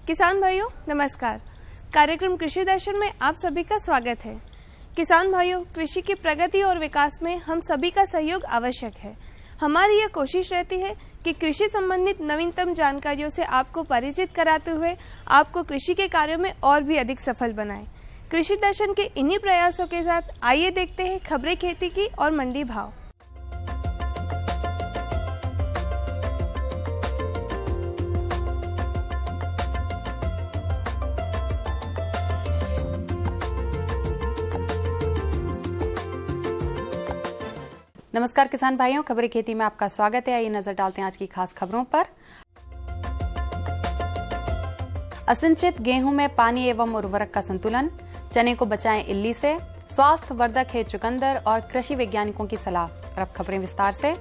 किसान भाइयों नमस्कार। कार्यक्रम कृषि दर्शन में आप सभी का स्वागत है। किसान भाइयों, कृषि की प्रगति और विकास में हम सभी का सहयोग आवश्यक है। हमारी यह कोशिश रहती है कि कृषि संबंधित नवीनतम जानकारियों से आपको परिचित कराते हुए आपको कृषि के कार्यों में और भी अधिक सफल बनाएं। कृषि दर्शन के इन्हीं प्रयासों के साथ आइए देखते हैं खबरें खेती की और मंडी भाव। नमस्कार किसान भाइयों, खबरें खेती में आपका स्वागत है। आइए नजर डालते हैं आज की खास खबरों पर। असिंचित गेहूं में पानी एवं उर्वरक का संतुलन, चने को बचाएं इल्ली से, स्वास्थ्य वर्धक है चुकंदर और कृषि वैज्ञानिकों की सलाह। और अब खबरें विस्तार से।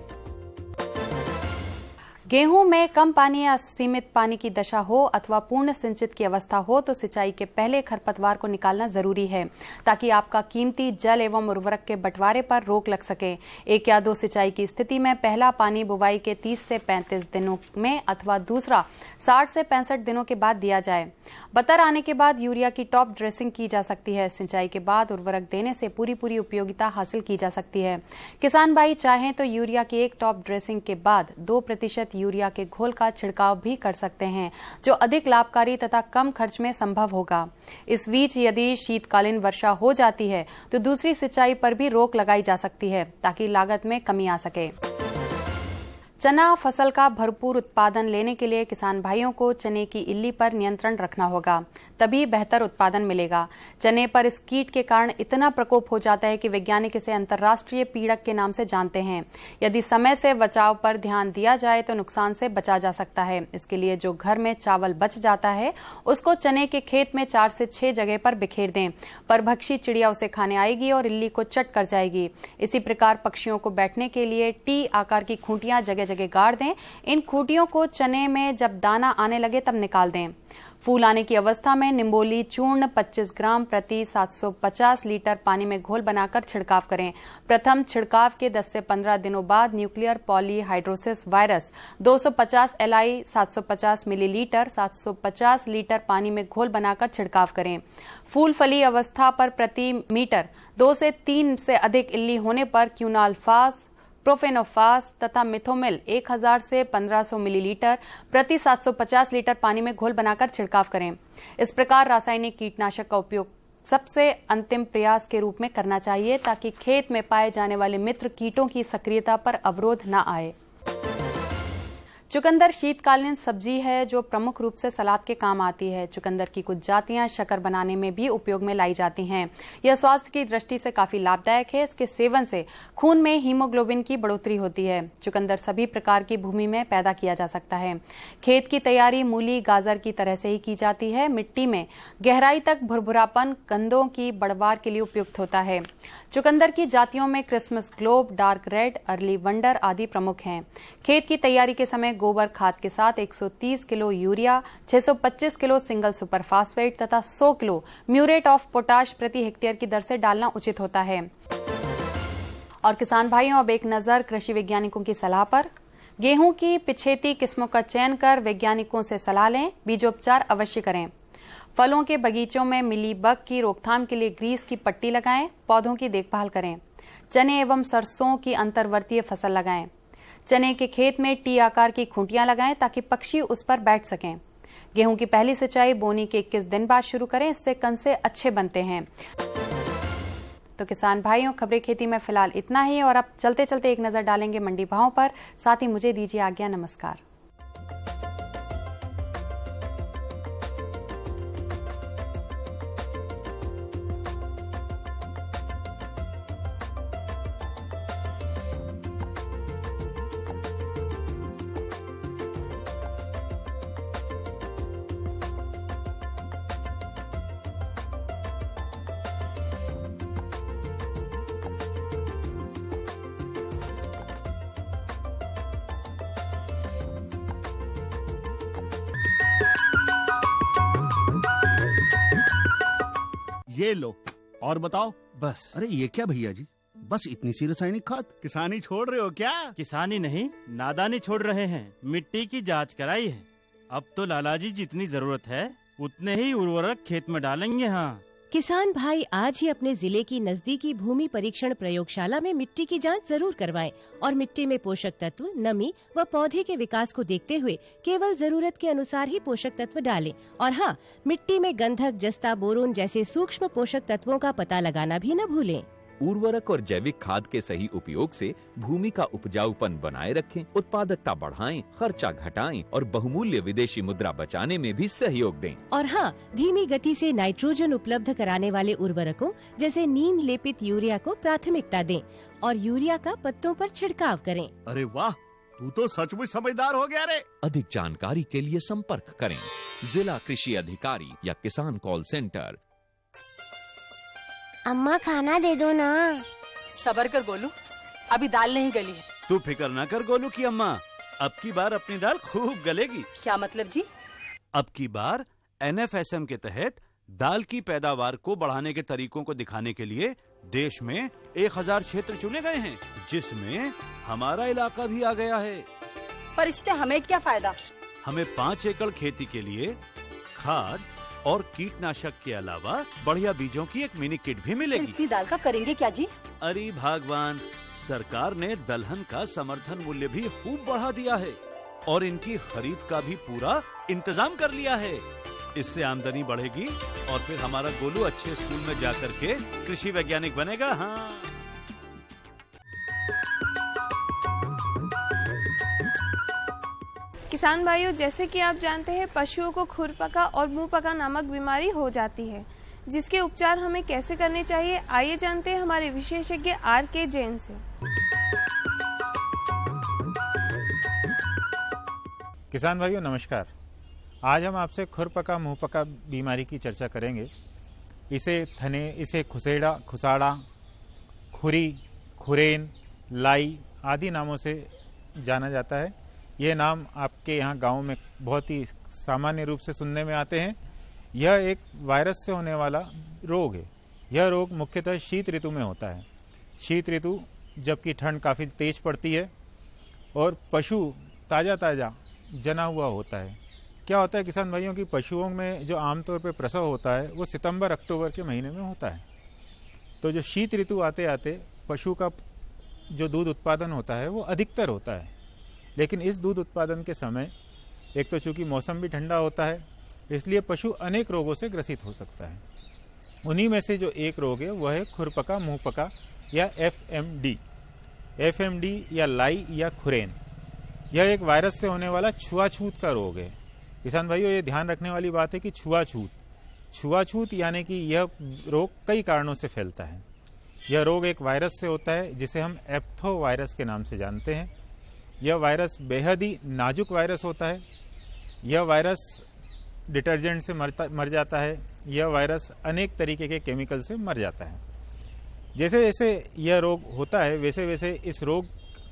गेहूं में कम पानी या सीमित पानी की दशा हो अथवा पूर्ण सिंचित की अवस्था हो तो सिंचाई के पहले खरपतवार को निकालना जरूरी है ताकि आपका कीमती जल एवं उर्वरक के बंटवारे पर रोक लग सके। एक या दो सिंचाई की स्थिति में पहला पानी बुवाई के 30 से 35 दिनों में अथवा दूसरा 60 से 65 दिनों के बाद दिया जाए। बतर आने के बाद यूरिया की टॉप ड्रेसिंग की जा सकती है। सिंचाई के बाद उर्वरक देने से पूरी उपयोगिता हासिल की जा सकती है। किसान भाई चाहें तो यूरिया की एक टॉप ड्रेसिंग के बाद 2% यूरिया के घोल का छिड़काव भी कर सकते हैं, जो अधिक लाभकारी तथा कम खर्च में संभव होगा। इस बीच यदि शीतकालीन वर्षा हो जाती है तो दूसरी सिंचाई पर भी रोक लगाई जा सकती है ताकि लागत में कमी आ सके। चना फसल का भरपूर उत्पादन लेने के लिए किसान भाइयों को चने की इल्ली पर नियंत्रण रखना होगा, तभी बेहतर उत्पादन मिलेगा। चने पर इस कीट के कारण इतना प्रकोप हो जाता है कि वैज्ञानिक इसे अंतर्राष्ट्रीय पीड़क के नाम से जानते हैं। यदि समय से बचाव पर ध्यान दिया जाए तो नुकसान से बचा जा सकता है। इसके लिए जो घर में चावल बच जाता है उसको चने के खेत में 4 से 6 जगह पर बिखेर दें। परभक्षी चिड़िया उसे खाने आएगी और इल्ली को चट कर जाएगी। इसी प्रकार पक्षियों को बैठने के लिए टी आकार की खूंटियां जगह जगह गाड़ दें। इन खूंटियों को चने में जब दाना आने लगे तब निकाल दें। फूल आने की अवस्था में निम्बोली चूर्ण 25 ग्राम प्रति 750 लीटर पानी में घोल बनाकर छिड़काव करें। प्रथम छिड़काव के 10 से 15 दिनों बाद nuclear polyhedrosis virus 250 LI 750 millilitre 750 litre पानी में घोल बनाकर छिड़काव करें। फूल फली अवस्था पर प्रति मीटर 2 से 3 से अधिक इल्ली होने पर क्यूनाल्फास, प्रोफेनोफास तथा मिथोमिल 1000 से 1500 मिलीलीटर प्रति 750 लीटर पानी में घोल बनाकर छिड़काव करें। इस प्रकार रासायनिक कीटनाशक का उपयोग सबसे अंतिम प्रयास के रूप में करना चाहिए ताकि खेत में पाए जाने वाले मित्र कीटों की सक्रियता पर अवरोध न आए। चुकंदर शीतकालीन सब्जी है जो प्रमुख रूप से सलाद के काम आती है। चुकंदर की कुछ जातियां शक्कर बनाने में भी उपयोग में लाई जाती हैं। यह स्वास्थ्य की दृष्टि से काफी लाभदायक है। इसके सेवन से खून में हीमोग्लोबिन की बढ़ोतरी होती है। चुकंदर सभी प्रकार की भूमि में पैदा किया जा सकता है। खेत की तैयारी मूली गाजर की तरह से ही की जाती है। मिट्टी में गहराई तक भुरभुरापन कंदों की बढ़वार के लिए उपयुक्त होता है। चुकंदर की जातियों में Christmas globe, dark red, early wonder आदि प्रमुख हैं। खेत की तैयारी के समय गोबर खाद के साथ 130 kilo urea, 625 kilo single super phosphate तथा 100 किलो म्यूरेट ऑफ पोटाश प्रति हेक्टेयर की दर से डालना उचित होता है। और किसान भाइयों, अब एक नजर कृषि वैज्ञानिकों की सलाह पर। गेहूं की पिछेती किस्मों का चयन कर वैज्ञानिकों से सलाह लें। बीजोपचार अवश्य करें। फलों के बगीचों में मिली बग की रोकथाम के लिए ग्रीस की पट्टी लगाएं। पौधों की देखभाल करें। चने एवं सरसों की अंतर्वर्तीय फसल लगाएं। चने के खेत में टी आकार की खूंटियां लगाएं ताकि पक्षी उस पर बैठ सकें। गेहूं की पहली सिंचाई बोनी के 21 दिन बाद शुरू करें, इससे कंसे अच्छे बनते हैं। तो किसान भाइयों, खबरें खेती में फिलहाल इतना ही और अब चलते चलते एक नजर डालेंगे मंडी भावों पर। साथ ही मुझे दीजिए आज्ञा। नमस्कार। ये लो और बताओ। बस। अरे ये क्या भैया जी, बस इतनी सी रासायनिक खाद? किसानी छोड़ रहे हो क्या? किसानी नहीं, नादानी छोड़ रहे हैं। मिट्टी की जांच कराई है, अब तो लालाजी जितनी जरूरत है उतने ही उर्वरक खेत में डालेंगे। हाँ, किसान भाई आज ही अपने जिले की नजदीकी भूमि परीक्षण प्रयोगशाला में मिट्टी की जांच जरूर करवाएं और मिट्टी में पोषक तत्व, नमी व पौधे के विकास को देखते हुए केवल जरूरत के अनुसार ही पोषक तत्व डालें। और हाँ, मिट्टी में गंधक, जस्ता, बोरोन जैसे सूक्ष्म पोषक तत्वों का पता लगाना भी न भूलें। उर्वरक और जैविक खाद के सही उपयोग से भूमि का उपजाऊपन बनाए रखें, उत्पादकता बढ़ाएं, खर्चा घटाएं और बहुमूल्य विदेशी मुद्रा बचाने में भी सहयोग दें। और हाँ, धीमी गति से नाइट्रोजन उपलब्ध कराने वाले उर्वरकों जैसे नीम लेपित यूरिया को प्राथमिकता दें और यूरिया का पत्तों पर छिड़काव करें। अरे वाह, तू तो सचमुच समझदार हो गया रे। अधिक जानकारी के लिए संपर्क करें जिला कृषि अधिकारी या किसान कॉल सेंटर। अम्मा खाना दे दो ना। सबर कर गोलू, अभी दाल नहीं गली है। तू फिक्र ना कर गोलू की अम्मा, अब की बार अपनी दाल खूब गलेगी। क्या मतलब जी? अब की बार NFSM के तहत दाल की पैदावार को बढ़ाने के तरीकों को दिखाने के लिए देश में 1000 क्षेत्र चुने गए हैं, जिसमें हमारा इलाका भी आ गया है। पर इससे हमें क्या फायदा? हमें 5 एकड़ खेती के लिए खाद और कीटनाशक के अलावा बढ़िया बीजों की एक मिनी किट भी मिलेगी। इतनी दाल का करेंगे क्या जी? अरे भगवान, सरकार ने दलहन का समर्थन मूल्य भी खूब बढ़ा दिया है और इनकी खरीद का भी पूरा इंतजाम कर लिया है। इससे आमदनी बढ़ेगी और फिर हमारा गोलू अच्छे स्कूल में जाकर के कृषि वैज्ञानिक बनेगा। हाँ, किसान भाइयों, जैसे कि आप जानते हैं, पशुओं को खुरपका और मुंहपका नामक बीमारी हो जाती है, जिसके उपचार हमें कैसे करने चाहिए, आइए जानते हैं हमारे विशेषज्ञ RK जैन से। किसान भाइयों नमस्कार। आज हम आपसे खुरपका मुंहपका बीमारी की चर्चा करेंगे। इसे खुसेड़ा, खुसाड़ा, खुरी, खुरेन, लाई आदि नामों से जाना जाता है। ये नाम आपके यहाँ गांव में बहुत ही सामान्य रूप से सुनने में आते हैं। यह एक वायरस से होने वाला रोग है। यह रोग मुख्यतः शीत ऋतु में होता है। शीत ऋतु जबकि ठंड काफ़ी तेज पड़ती है और पशु ताज़ा ताज़ा जना हुआ होता है। क्या होता है किसान भाइयों की पशुओं में जो आमतौर पर प्रसव होता है वो सितंबर अक्टूबर के महीने में होता है। तो जो शीत ऋतु आते आते पशु का जो दूध उत्पादन होता है वो अधिकतर होता है। लेकिन इस दूध उत्पादन के समय एक तो चूंकि मौसम भी ठंडा होता है, इसलिए पशु अनेक रोगों से ग्रसित हो सकता है। उन्हीं में से जो एक रोग है वह है खुरपका मुंहपका या FMD या लाई या खुरेन। यह एक वायरस से होने वाला छुआछूत का रोग है। किसान भाइयों, ये ध्यान रखने वाली बात है कि छुआछूत यानी कि यह रोग कई कारणों से फैलता है। यह रोग एक वायरस से होता है जिसे हम एप्थो वायरस के नाम से जानते हैं। यह वायरस बेहद ही नाजुक वायरस होता है। यह वायरस डिटर्जेंट से मर जाता है। यह वायरस अनेक तरीके के केमिकल से मर जाता है। जैसे जैसे यह रोग होता है वैसे वैसे इस रोग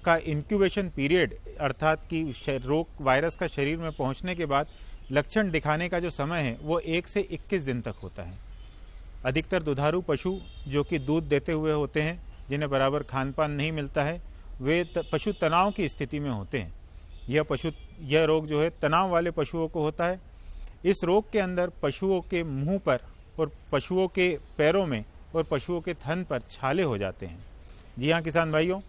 का इंक्यूबेशन पीरियड अर्थात कि रोग वायरस का शरीर में पहुंचने के बाद लक्षण दिखाने का जो समय है वो 1 से 21 दिन तक होता है। अधिकतर दुधारू पशु जो कि दूध देते हुए होते हैं, जिन्हें बराबर खान पान नहीं मिलता है, वे पशु तनाव की स्थिति में होते हैं। यह रोग जो है तनाव वाले पशुओं को होता है। इस रोग के अंदर पशुओं के मुंह पर और पशुओं के पैरों में और पशुओं के थन पर छाले हो जाते हैं। जी हाँ किसान भाइयों,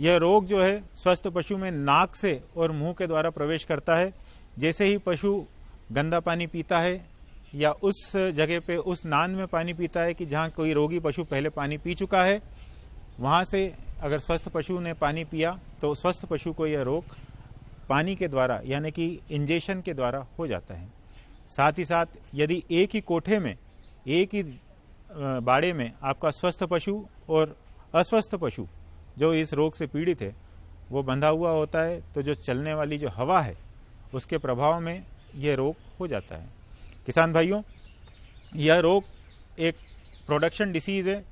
यह रोग जो है स्वस्थ पशु में नाक से और मुंह के द्वारा प्रवेश करता है। जैसे ही पशु गंदा पानी पीता है या उस जगह पे उस नान में पानी पीता है कि जहाँ कोई रोगी पशु पहले पानी पी चुका है, वहाँ से अगर स्वस्थ पशु ने पानी पिया तो स्वस्थ पशु को यह रोग पानी के द्वारा यानी कि इंजेक्शन के द्वारा हो जाता है। साथ ही साथ यदि एक ही कोठे में, एक ही बाड़े में आपका स्वस्थ पशु और अस्वस्थ पशु जो इस रोग से पीड़ित है वो बंधा हुआ होता है, तो जो चलने वाली जो हवा है उसके प्रभाव में यह रोग हो जाता है। किसान भाइयों, यह रोग एक प्रोडक्शन डिसीज है।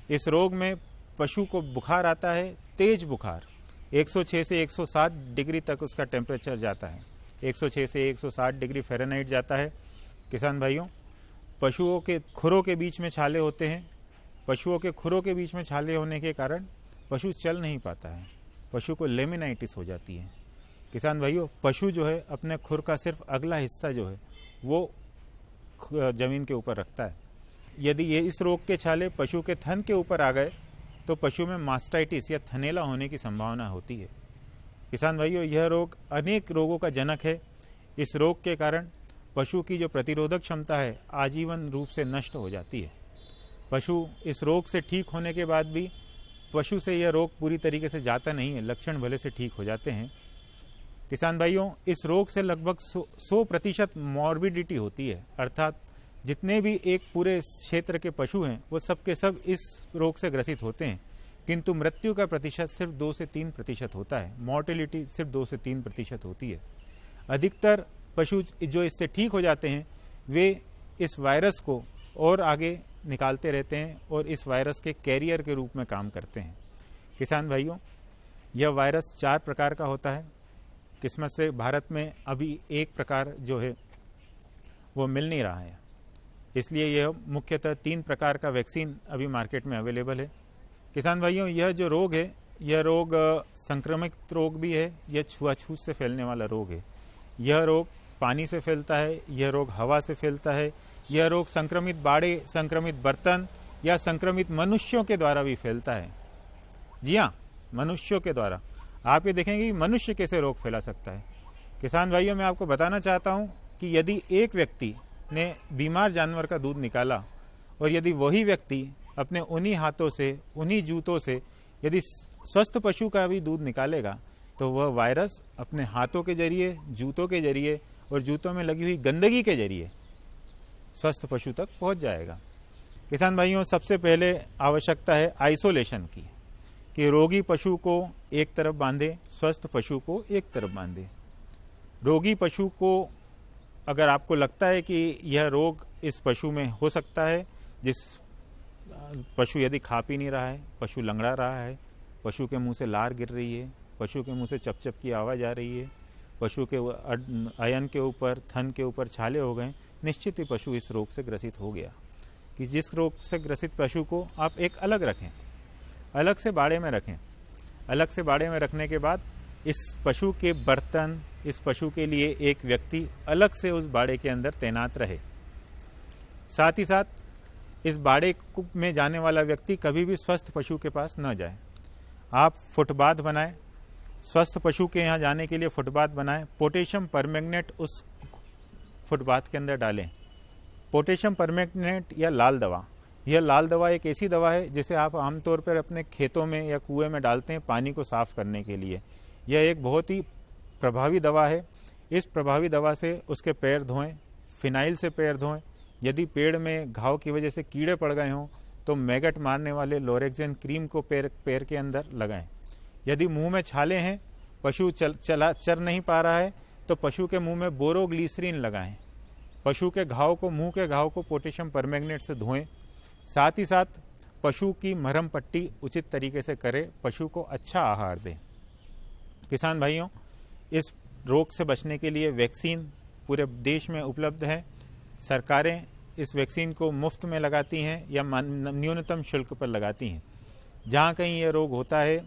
इस रोग में पशु को बुखार आता है, तेज बुखार 106 से 107 डिग्री तक उसका टेम्परेचर जाता है। 106 से 160 डिग्री फ़ारेनहाइट जाता है। किसान भाइयों, पशुओं के खुरों के बीच में छाले होते हैं। पशुओं के खुरों के बीच में छाले होने के कारण पशु चल नहीं पाता है। पशु को लेमिनाइटिस हो जाती है। किसान भाइयों, पशु जो है अपने खुर का सिर्फ अगला हिस्सा जो है वो जमीन के ऊपर रखता है। यदि ये इस रोग के छाले पशु के थन के ऊपर आ गए तो पशु में मास्टाइटिस या थनेला होने की संभावना होती है। किसान भाइयों, यह रोग अनेक रोगों का जनक है। इस रोग के कारण पशु की जो प्रतिरोधक क्षमता है आजीवन रूप से नष्ट हो जाती है। पशु इस रोग से ठीक होने के बाद भी पशु से यह रोग पूरी तरीके से जाता नहीं है, लक्षण भले से ठीक हो जाते हैं। किसान भाइयों, इस रोग से लगभग 100% मॉर्बिडिटी होती है, अर्थात जितने भी एक पूरे क्षेत्र के पशु हैं वो सब के सब इस रोग से ग्रसित होते हैं, किंतु मृत्यु का प्रतिशत सिर्फ 2 से 3% होता है। मॉर्टेलिटी सिर्फ 2 से 3% होती है। अधिकतर पशु जो इससे ठीक हो जाते हैं वे इस वायरस को और आगे निकालते रहते हैं और इस वायरस के कैरियर के रूप में काम करते हैं। किसान भाइयों, यह वायरस 4 प्रकार का होता है। किस्मत से भारत में अभी एक प्रकार जो है वो मिल नहीं रहा है, इसलिए यह मुख्यतः 3 प्रकार का वैक्सीन अभी मार्केट में अवेलेबल है। किसान भाइयों, यह जो रोग है यह रोग संक्रमित रोग भी है, यह छुआछूत से फैलने वाला रोग है। यह रोग पानी से फैलता है, यह रोग हवा से फैलता है, यह रोग संक्रमित बाड़े, संक्रमित बर्तन या संक्रमित मनुष्यों के द्वारा भी फैलता है। जी हाँ, मनुष्यों के द्वारा। आप ये देखेंगे कि मनुष्य कैसे रोग फैला सकता है। किसान भाइयों, मैं आपको बताना चाहता हूं कि यदि एक व्यक्ति ने बीमार जानवर का दूध निकाला और यदि वही व्यक्ति अपने उन्हीं हाथों से, उन्हीं जूतों से यदि स्वस्थ पशु का भी दूध निकालेगा तो वह वायरस अपने हाथों के जरिए, जूतों के जरिए और जूतों में लगी हुई गंदगी के जरिए स्वस्थ पशु तक पहुंच जाएगा। किसान भाइयों, सबसे पहले आवश्यकता है आइसोलेशन की, कि रोगी पशु को एक तरफ बांधे, स्वस्थ पशु को एक तरफ बांधे। रोगी पशु को अगर आपको लगता है कि यह रोग इस पशु में हो सकता है, जिस पशु यदि खा पी नहीं रहा है, पशु लंगड़ा रहा है, पशु के मुंह से लार गिर रही है, पशु के मुंह से चप चप की आवाज आ रही है, पशु के अयन के ऊपर, थन के ऊपर छाले हो गए, निश्चित ही पशु इस रोग से ग्रसित हो गया। कि जिस रोग से ग्रसित पशु को आप एक अलग रखें, अलग से बाड़े में रखें। अलग से बाड़े में रखने के बाद इस पशु के बर्तन, इस पशु के लिए एक व्यक्ति अलग से उस बाड़े के अंदर तैनात रहे। साथ ही साथ इस बाड़े में जाने वाला व्यक्ति कभी भी स्वस्थ पशु के पास न जाए। आप फुटपाथ बनाएं, स्वस्थ पशु के यहाँ जाने के लिए फुटपाथ बनाएं। पोटेशियम परमैंगनेट उस फुटपाथ के अंदर डालें। पोटेशियम परमैंगनेट या लाल दवा, यह लाल दवा एक ऐसी दवा है जिसे आप आमतौर पर अपने खेतों में या कुएं में डालते हैं पानी को साफ करने के लिए। यह एक बहुत ही प्रभावी दवा है। इस प्रभावी दवा से उसके पैर धोएं, फिनाइल से पैर धोएं। यदि पेड़ में घाव की वजह से कीड़े पड़ गए हों तो मैगट मारने वाले लोरेक्सेन क्रीम को पैर के अंदर लगाएं। यदि मुंह में छाले हैं, पशु चर नहीं पा रहा है, तो पशु के मुंह में बोरोग्लिसरीन लगाएं। पशु के घाव को, मुंह के घाव को पोटेशियम परमैंगनेट से धोएं। साथ ही साथ पशु की मरहम पट्टी उचित तरीके से करें, पशु को अच्छा आहार दें। किसान भाइयों, इस रोग से बचने के लिए वैक्सीन पूरे देश में उपलब्ध है। सरकारें इस वैक्सीन को मुफ्त में लगाती हैं या न्यूनतम शुल्क पर लगाती हैं। जहाँ कहीं यह रोग होता है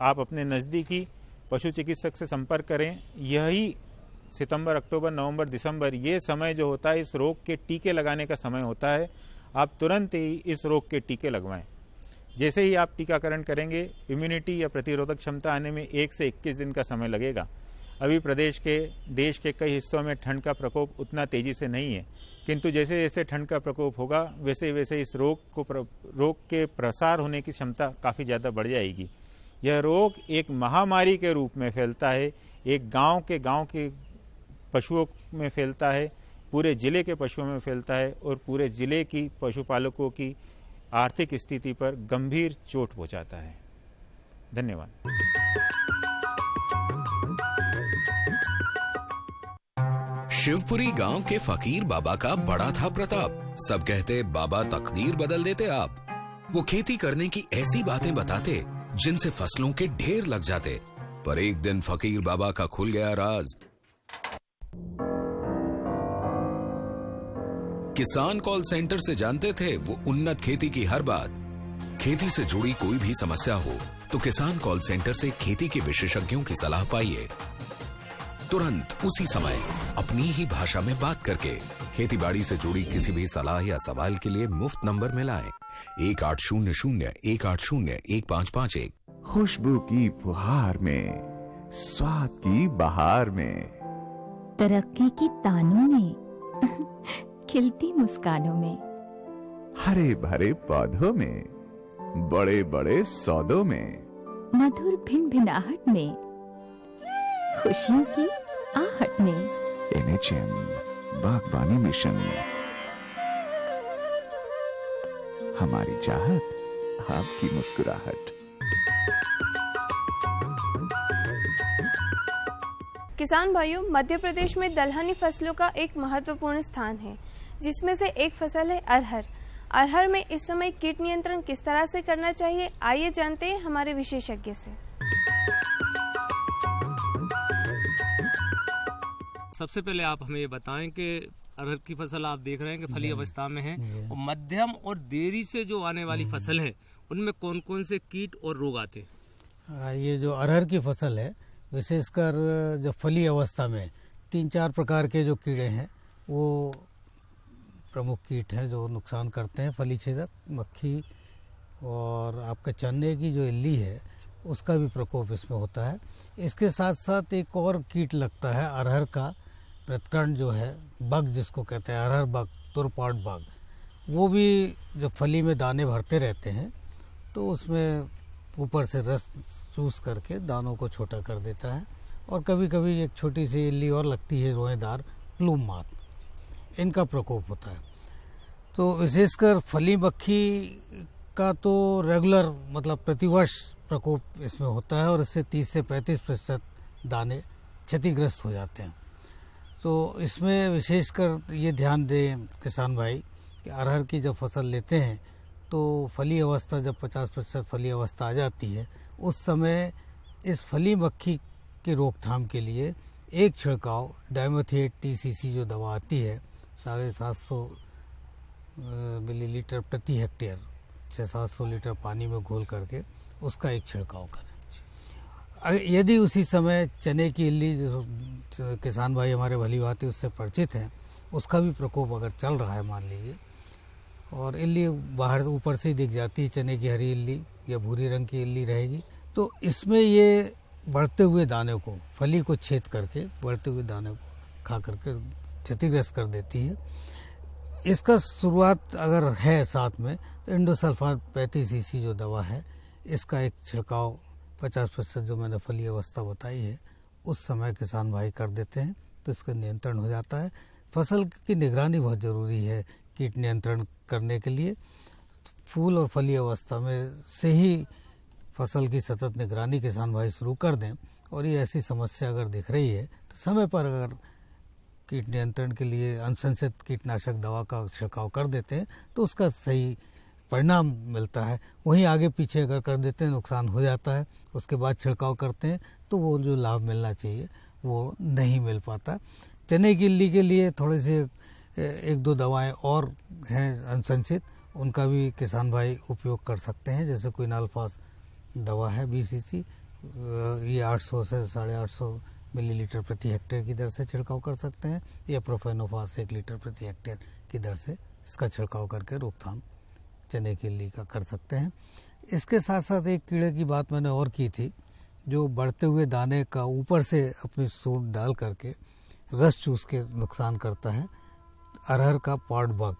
आप अपने नज़दीकी पशु चिकित्सक से संपर्क करें। यही सितंबर, अक्टूबर, नवंबर, दिसंबर, ये समय जो होता है इस रोग के टीके लगाने का समय होता है। आप तुरंत ही इस रोग के टीके लगवाएं। जैसे ही आप टीकाकरण करेंगे, इम्यूनिटी या प्रतिरोधक क्षमता आने में 1 से 21 दिन का समय लगेगा। अभी देश के कई हिस्सों में ठंड का प्रकोप उतना तेजी से नहीं है, किंतु जैसे जैसे ठंड का प्रकोप होगा वैसे वैसे इस रोग के प्रसार होने की क्षमता काफ़ी ज़्यादा बढ़ जाएगी। यह रोग एक महामारी के रूप में फैलता है, एक गांव के पशुओं में फैलता है, पूरे जिले के पशुओं में फैलता है और पूरे जिले की पशुपालकों की आर्थिक स्थिति पर गंभीर चोट पहुंचाता है। धन्यवाद। शिवपुरी गांव के फकीर बाबा का बड़ा था प्रताप। सब कहते बाबा तकदीर बदल देते आप। वो खेती करने की ऐसी बातें बताते जिनसे फसलों के ढेर लग जाते। पर एक दिन फकीर बाबा का खुल गया राज। किसान कॉल सेंटर से जानते थे वो उन्नत खेती की हर बात। खेती से जुड़ी कोई भी समस्या हो तो किसान कॉल सेंटर से खेती के विशेषज्ञों की सलाह पाइए। तुरंत उसी समय अपनी ही भाषा में बात करके खेतीबाड़ी से जुड़ी किसी भी सलाह या सवाल के लिए मुफ्त नंबर मिलाएं 1800-180-1551। खुशबू की फुहार में, स्वाद की बहार में, तरक्की की तानों में, खिलती मुस्कानों में, हरे भरे पौधों में, बड़े बड़े सौदों में, मधुर भिनभिनाहट में, खुशियों की आहट में। NHM बागवानी मिशन, हमारी चाहत, आपकी मुस्कुराहट। किसान भाइयों, मध्य प्रदेश में दलहनी फसलों का एक महत्वपूर्ण स्थान है, जिसमें से एक फसल है अरहर। अरहर में इस समय कीट नियंत्रण किस तरह से करना चाहिए, आइए जानते हैं हमारे विशेषज्ञ से। सबसे पहले आप हमें ये बताएं कि अरहर की फसल आप देख रहे हैं कि फली अवस्था में है, और मध्यम और देरी से जो आने वाली फसल है उनमें कौन कौन से कीट और रोग आते हैं? ये जो अरहर की फसल है, विशेषकर जो फली अवस्था में 3-4 प्रकार के जो कीड़े हैं वो प्रमुख कीट हैं जो नुकसान करते हैं। फली छेदक, मक्खी और आपके चने की जो इल्ली है उसका भी प्रकोप इसमें होता है। इसके साथ साथ एक और कीट लगता है अरहर का प्रतिकरण जो है, बग जिसको कहते हैं, अरहर बग, तुरपाट बग। वो भी जब फली में दाने भरते रहते हैं तो उसमें ऊपर से रस चूस करके दानों को छोटा कर देता है। और कभी कभी एक छोटी सी इल्ली और लगती है रोएदार, प्लूम मात, इनका प्रकोप होता है। तो विशेषकर फली मक्खी का तो रेगुलर मतलब प्रतिवर्ष प्रकोप इसमें होता है और इससे 30 से 35% दाने क्षतिग्रस्त हो जाते हैं। तो इसमें विशेषकर ये ध्यान दें किसान भाई कि अरहर की जब फसल लेते हैं तो फली अवस्था जब 50% फली अवस्था आ जाती है, उस समय इस फली मक्खी की रोकथाम के लिए एक छिड़काव डाइमेथेट TCC जो दवा आती है 750 मिलीलीटर प्रति हेक्टेयर 600-700 लीटर पानी में घोल करके उसका एक छिड़काव करें। यदि उसी समय चने की इल्ली जो किसान भाई हमारे भली भांति उससे परिचित हैं, उसका भी प्रकोप अगर चल रहा है मान लीजिए, और इल्ली बाहर ऊपर से ही दिख जाती है, चने की हरी इल्ली या भूरी रंग की इल्ली रहेगी, तो इसमें ये बढ़ते हुए दाने को, फली को छेद करके बढ़ते हुए दाने को खा करके क्षतिग्रस्त कर देती है। इसका शुरुआत अगर है साथ में तो इंडोसल्फान 35 cc जो दवा है, इसका एक छिड़काव 50% जो मैंने फली अवस्था बताई है उस समय किसान भाई कर देते हैं तो इसका नियंत्रण हो जाता है। फसल की निगरानी बहुत ज़रूरी है कीट नियंत्रण करने के लिए। फूल और फली अवस्था में से ही फसल की सतत निगरानी किसान भाई शुरू कर दें, और ये ऐसी समस्या अगर दिख रही है तो समय पर अगर कीट नियंत्रण के लिए अनुशंसित कीटनाशक दवा का छिड़काव कर देते हैं तो उसका सही परिणाम मिलता है। वहीं आगे पीछे अगर कर देते हैं नुकसान हो जाता है, उसके बाद छिड़काव करते हैं तो वो जो लाभ मिलना चाहिए वो नहीं मिल पाता। चने की इल्ली के लिए थोड़े से 1-2 दवाएं और हैं अनुशंसित, उनका भी किसान भाई उपयोग कर सकते हैं। जैसे क्विनाल्फास दवा है 20 cc, ये 800 से 850 मिलीलीटर प्रति हेक्टेयर की दर से छिड़काव कर सकते हैं, या प्रोफेनोफास 1 लीटर प्रति हेक्टेयर की दर से इसका छिड़काव करके रोकथाम चने की इल्ली का कर सकते हैं। इसके साथ साथ एक कीड़े की बात मैंने और की थी जो बढ़ते हुए दाने का ऊपर से अपनी सूंड डाल करके रस चूस के नुकसान करता है, अरहर का पॉड बग।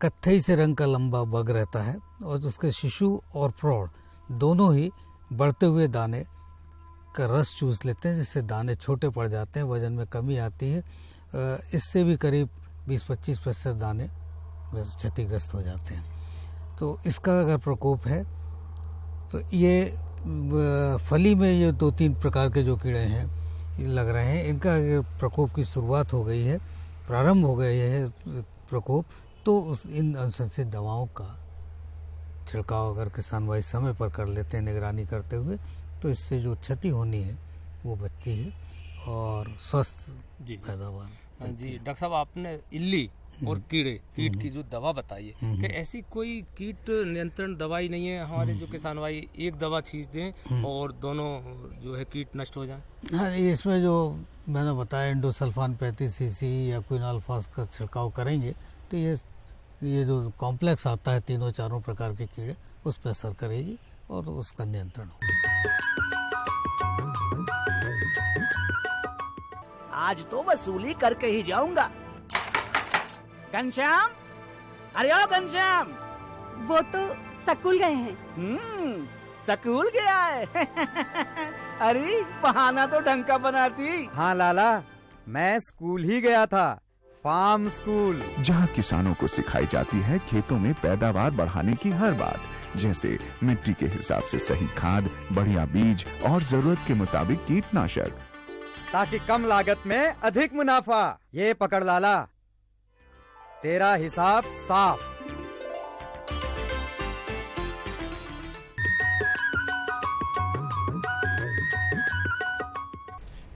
कत्थई से रंग का लंबा बग रहता है और उसके शिशु और प्रौढ़ दोनों ही बढ़ते हुए दाने का रस चूस लेते हैं, जिससे दाने छोटे पड़ जाते हैं, वजन में कमी आती है। इससे भी करीब 20-25% दाने क्षतिग्रस्त हो जाते हैं। तो इसका अगर प्रकोप है तो ये फली में ये 2-3 प्रकार के जो कीड़े हैं लग रहे हैं, इनका अगर प्रकोप की शुरुआत हो गई है, प्रारंभ हो गई है प्रकोप, तो इन अनुशंसित दवाओं का छिड़काव अगर किसान भाई समय पर कर लेते हैं निगरानी करते हुए, तो इससे जो क्षति होनी है वो बचती है और स्वस्थ पैदावार। जी डॉक्टर साहब, आपने इल्ली और कीट की जो दवा बताइए कि ऐसी कोई कीट नियंत्रण दवाई नहीं है हमारे जो किसान भाई एक दवा छींच दें और दोनों जो है कीट नष्ट हो जाए? हाँ, इसमें जो मैंने बताया इंडोसल्फान 35 cc या क्विनाल्फास का छिड़काव करेंगे तो ये जो कॉम्प्लेक्स आता है तीनों चारों प्रकार के कीड़े उस पर असर करेगी और उसका नियंत्रण होगा। आज तो वसूली करके ही जाऊंगा। घनश्याम, अरे ओ घनश्याम, वो तो स्कूल गए हैं। स्कूल गया है। अरे बहाना तो ढंग का बनाती। हाँ लाला, मैं स्कूल ही गया था, फार्म स्कूल, जहाँ किसानों को सिखाई जाती है खेतों में पैदावार बढ़ाने की हर बात, जैसे मिट्टी के हिसाब से सही खाद, बढ़िया बीज और जरूरत के मुताबिक कीटनाशक, ताकि कम लागत में अधिक मुनाफा। ये पकड़ लाला, तेरा हिसाब साफ।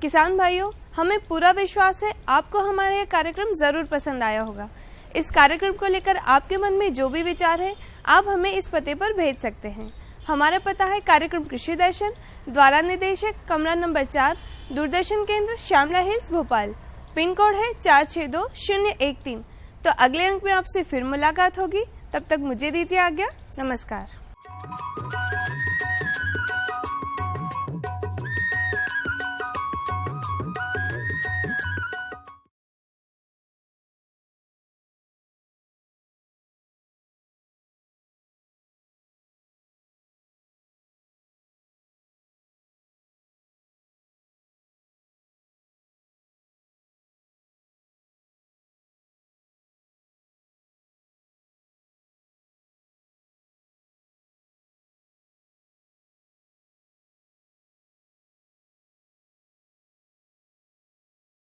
किसान भाइयों, हमें पूरा विश्वास है आपको हमारा यह कार्यक्रम जरूर पसंद आया होगा। इस कार्यक्रम को लेकर आपके मन में जो भी विचार है आप हमें इस पते पर भेज सकते हैं। हमारा पता है कार्यक्रम कृषि दर्शन, द्वारा निदेशक कमरा number 4, Doordarshan Kendra Shyamla Hills Bhopal. Pin code है 462013। तो अगले अंक में आपसे फिर मुलाकात होगी। तब तक मुझे दीजिए आज्ञा। नमस्कार।